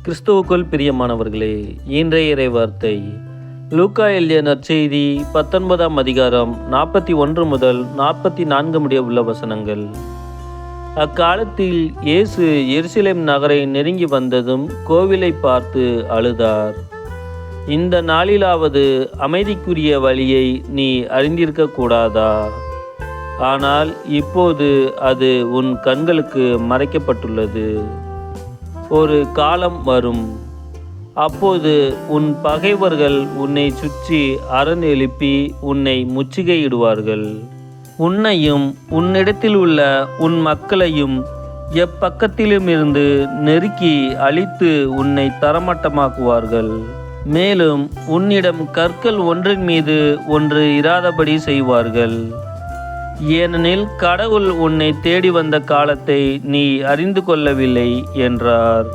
கிறிஸ்துவுக்குள் பிரியமானவர்களே, இன்றைய இறைவார்த்தை லூக்கா எழுதிய நற்செய்தி 19ஆம் அதிகாரம் 41 முதல் 44 முடிய உள்ள வசனங்கள். அக்காலத்தில் இயேசு எருசலேம் நகரை நெருங்கி வந்ததும் கோவிலை பார்த்து அழுதார். இந்த நாளிலாவது அமைதிக்குரிய வழியை நீ அறிந்திருக்க கூடாதா? ஆனால் இப்போது அது உன் கண்களுக்கு மறைக்கப்பட்டுள்ளது. ஒரு காலம் வரும், அப்போது உன் பகைவர்கள் உன்னை சுற்றி அரண் எழுப்பி உன்னை முற்றுகையிடுவார்கள். உன்னையும் உன்னிடத்தில் உள்ள உன் மக்களையும் எப்பக்கத்திலுமிருந்து நெருக்கி அழித்து உன்னை தரமட்டமாக்குவார்கள். மேலும் உன்னிடம் கற்கள் ஒன்றின் மீது ஒன்று இராதபடி செய்வார்கள். ஏனெனில் கடவுள் உன்னை தேடி வந்த காலத்தை நீ அறிந்து கொள்ளவில்லை என்றார்.